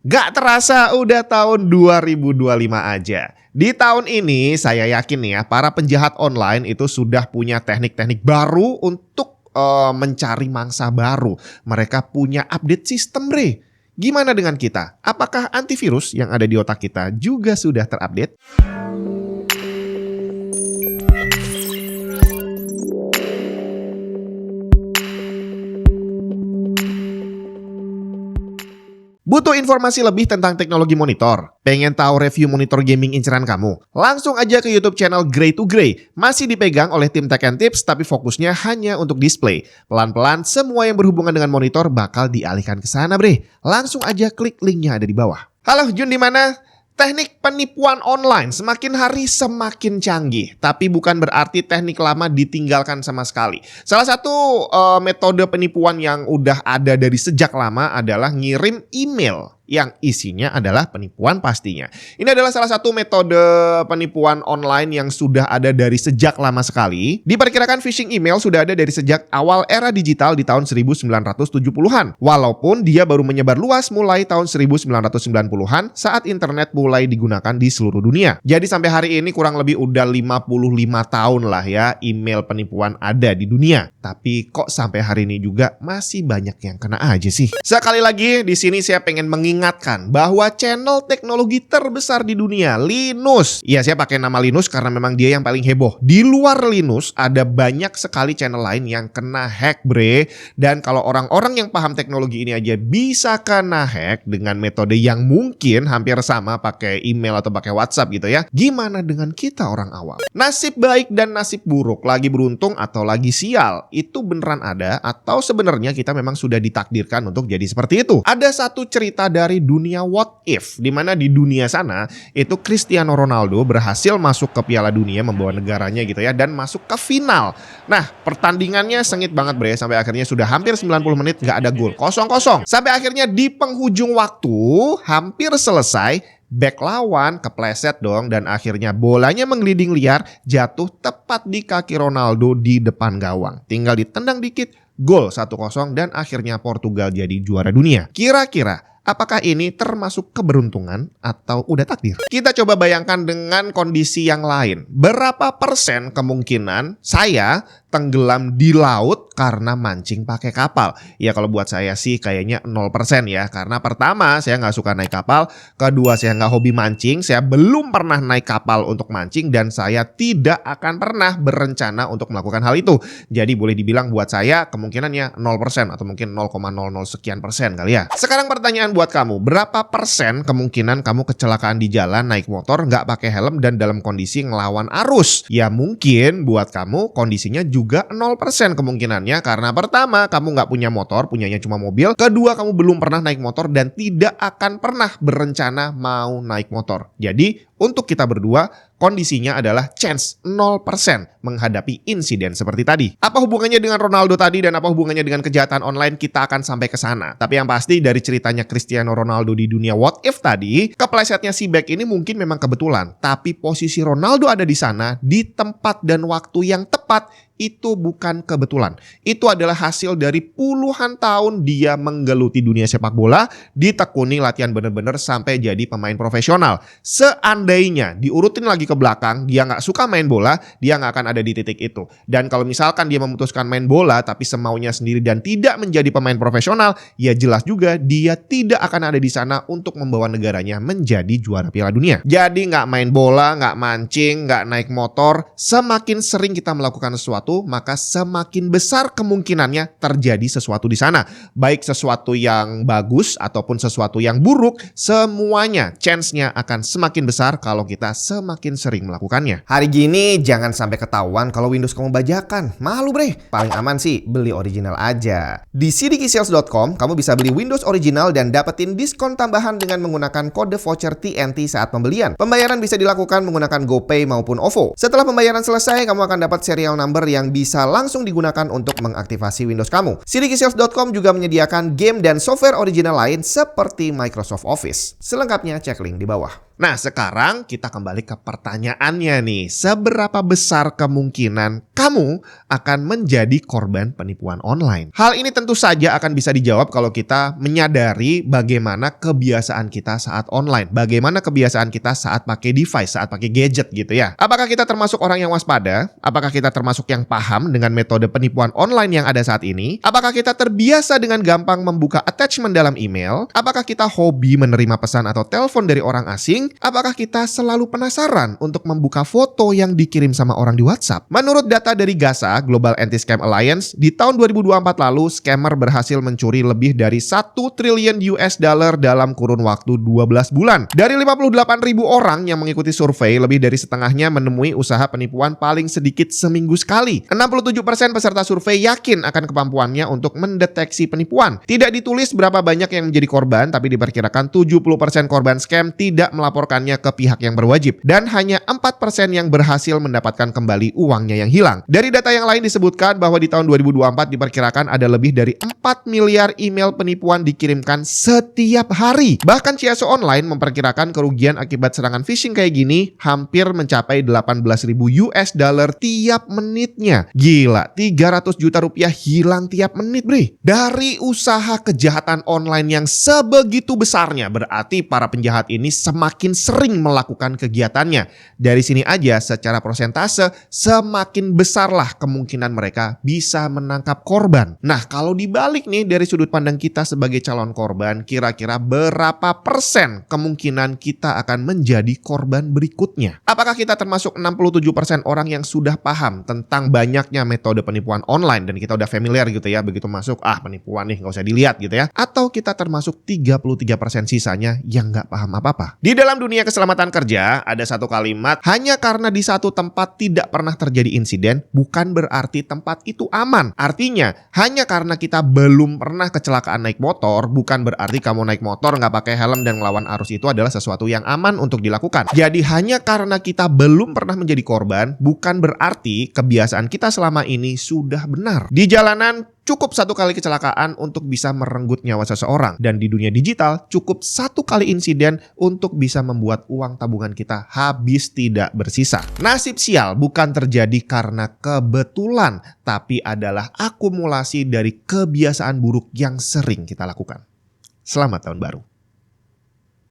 Gak terasa udah tahun 2025 aja. Di tahun ini saya yakin nih ya, para penjahat online itu sudah punya teknik-teknik baru untuk mencari mangsa baru. Mereka punya update sistem, bre. Gimana dengan kita? Apakah antivirus yang ada di otak kita juga sudah terupdate? Butuh informasi lebih tentang teknologi monitor? Pengen tahu review monitor gaming inceran kamu? Langsung aja ke YouTube channel Grey to Grey. Masih dipegang oleh tim Tech and Tips tapi fokusnya hanya untuk display. Pelan-pelan semua yang berhubungan dengan monitor bakal dialihkan ke sana, bre. Langsung aja klik linknya ada di bawah. Halo Jun, di mana? Teknik penipuan online semakin hari semakin canggih, tapi bukan berarti teknik lama ditinggalkan sama sekali. Salah satu metode penipuan yang udah ada dari sejak lama adalah ngirim email yang isinya adalah penipuan pastinya. Ini adalah salah satu metode penipuan online yang sudah ada dari sejak lama sekali. Diperkirakan phishing email sudah ada dari sejak awal era digital di tahun 1970-an. Walaupun dia baru menyebar luas mulai tahun 1990-an saat internet mulai digunakan di seluruh dunia. Jadi sampai hari ini kurang lebih udah 55 tahun lah ya email penipuan ada di dunia. Tapi kok sampai hari ini juga masih banyak yang kena aja sih. Sekali lagi di sini saya pengen mengingatkan bahwa channel teknologi terbesar di dunia, Linus. Iya, saya pakai nama Linus karena memang dia yang paling heboh. Di luar Linus ada banyak sekali channel lain yang kena hack, bre. Dan kalau orang-orang yang paham teknologi ini aja bisa kena hack dengan metode yang mungkin hampir sama pakai email atau pakai WhatsApp gitu ya. Gimana dengan kita orang awam? Nasib baik dan nasib buruk, lagi beruntung atau lagi sial, itu beneran ada atau sebenarnya kita memang sudah ditakdirkan untuk jadi seperti itu? Ada satu cerita dari dunia what if, di mana di dunia sana itu Cristiano Ronaldo berhasil masuk ke Piala Dunia membawa negaranya gitu ya dan masuk ke final. Nah, pertandingannya sengit banget, bre, sampai akhirnya sudah hampir 90 menit gak ada gol, 0-0. Sampai akhirnya di penghujung waktu hampir selesai, bek lawan kepleset dong dan akhirnya bolanya menggelinding liar jatuh tepat di kaki Ronaldo di depan gawang. Tinggal ditendang dikit, gol 1-0 dan akhirnya Portugal jadi juara dunia. Kira-kira apakah ini termasuk keberuntungan atau udah takdir? Kita coba bayangkan dengan kondisi yang lain. Berapa persen kemungkinan saya tenggelam di laut karena mancing pakai kapal? Ya kalau buat saya sih kayaknya 0% ya. Karena pertama saya nggak suka naik kapal. Kedua saya nggak hobi mancing. Saya belum pernah naik kapal untuk mancing. Dan saya tidak akan pernah berencana untuk melakukan hal itu. Jadi boleh dibilang buat saya kemungkinannya 0% atau mungkin 0,00 sekian persen kali ya. Sekarang pertanyaan buat kamu, berapa persen kemungkinan kamu kecelakaan di jalan naik motor nggak pakai helm dan dalam kondisi ngelawan arus? Ya mungkin buat kamu kondisinya juga 0% kemungkinannya karena pertama kamu nggak punya motor, punyanya cuma mobil. Kedua kamu belum pernah naik motor dan tidak akan pernah berencana mau naik motor. Jadi untuk kita berdua kondisinya adalah chance 0% menghadapi insiden seperti tadi. Apa hubungannya dengan Ronaldo tadi dan apa hubungannya dengan kejahatan online? Kita akan sampai ke sana. Tapi yang pasti dari ceritanya Cristiano Ronaldo di dunia what if tadi, keplesetnya si bek ini mungkin memang kebetulan. Tapi posisi Ronaldo ada di sana di tempat dan waktu yang tepat. Itu bukan kebetulan. Itu adalah hasil dari puluhan tahun dia menggeluti dunia sepak bola, ditekuni latihan bener-bener sampai jadi pemain profesional. Seandainya diurutin lagi ke belakang, dia nggak suka main bola, dia nggak akan ada di titik itu. Dan kalau misalkan dia memutuskan main bola tapi semaunya sendiri dan tidak menjadi pemain profesional, ya jelas juga dia tidak akan ada di sana untuk membawa negaranya menjadi juara Piala Dunia. Jadi nggak main bola, nggak mancing, nggak naik motor, semakin sering kita melakukan sesuatu, maka semakin besar kemungkinannya terjadi sesuatu di sana. Baik sesuatu yang bagus ataupun sesuatu yang buruk, semuanya chance-nya akan semakin besar kalau kita semakin sering melakukannya. Hari gini jangan sampai ketahuan kalau Windows kamu bajakan. Malu, bre. Paling aman sih beli original aja. Di cdkisales.com kamu bisa beli Windows original dan dapetin diskon tambahan dengan menggunakan kode voucher TNT saat pembelian. Pembayaran bisa dilakukan menggunakan GoPay maupun OVO. Setelah pembayaran selesai, kamu akan dapat serial number yang bisa langsung digunakan untuk mengaktifasi Windows kamu. cdkisales.com juga menyediakan game dan software original lain seperti Microsoft Office. Selengkapnya cek link di bawah. Nah, sekarang kita kembali ke pertanyaannya nih. Seberapa besar kemungkinan kamu akan menjadi korban penipuan online? Hal ini tentu saja akan bisa dijawab kalau kita menyadari bagaimana kebiasaan kita saat online. Bagaimana kebiasaan kita saat pakai device, saat pakai gadget gitu ya. Apakah kita termasuk orang yang waspada? Apakah kita termasuk yang paham dengan metode penipuan online yang ada saat ini? Apakah kita terbiasa dengan gampang membuka attachment dalam email? Apakah kita hobi menerima pesan atau telepon dari orang asing? Apakah kita selalu penasaran untuk membuka foto yang dikirim sama orang di WhatsApp? Menurut data dari GASA, Global Anti-Scam Alliance, di tahun 2024 lalu, scammer berhasil mencuri lebih dari 1 triliun US dollar dalam kurun waktu 12 bulan. Dari 58.000 orang yang mengikuti survei, lebih dari setengahnya menemui usaha penipuan paling sedikit seminggu sekali. 67% peserta survei yakin akan kemampuannya untuk mendeteksi penipuan. Tidak ditulis berapa banyak yang menjadi korban, tapi diperkirakan 70% korban scam tidak melaporkannya ke pihak yang berwajib, dan hanya 4% yang berhasil mendapatkan kembali uangnya yang hilang. Dari data yang lain disebutkan bahwa di tahun 2024 diperkirakan ada lebih dari 4 miliar email penipuan dikirimkan setiap hari. Bahkan Chiasso Online memperkirakan kerugian akibat serangan phishing kayak gini hampir mencapai 18.000 US dollar tiap menitnya. Gila, 300 juta rupiah hilang tiap menit, bre. Dari usaha kejahatan online yang sebegitu besarnya, berarti para penjahat ini semakin sering melakukan kegiatannya. Dari sini aja secara persentase semakin besarlah kemungkinan mereka bisa menangkap korban. Nah, kalau dibalik nih dari sudut pandang kita sebagai calon korban, kira-kira berapa persen kemungkinan kita akan menjadi korban berikutnya? Apakah kita termasuk 67% orang yang sudah paham tentang banyaknya metode penipuan online dan kita udah familiar gitu ya, begitu masuk penipuan nih nggak usah dilihat gitu ya? Atau kita termasuk 33% sisanya yang nggak paham apa-apa? Di dalam dunia keselamatan kerja, ada satu kalimat, hanya karena di satu tempat tidak pernah terjadi insiden, bukan berarti tempat itu aman. Artinya, hanya karena kita belum pernah kecelakaan naik motor, bukan berarti kamu naik motor nggak pakai helm dan ngelawan arus itu adalah sesuatu yang aman untuk dilakukan. Jadi hanya karena kita belum pernah menjadi korban, bukan berarti kebiasaan kita selama ini sudah benar. Di jalanan, cukup satu kali kecelakaan untuk bisa merenggut nyawa seseorang. Dan di dunia digital, cukup satu kali insiden untuk bisa membuat uang tabungan kita habis tidak bersisa. Nasib sial bukan terjadi karena kebetulan, tapi adalah akumulasi dari kebiasaan buruk yang sering kita lakukan. Selamat tahun baru.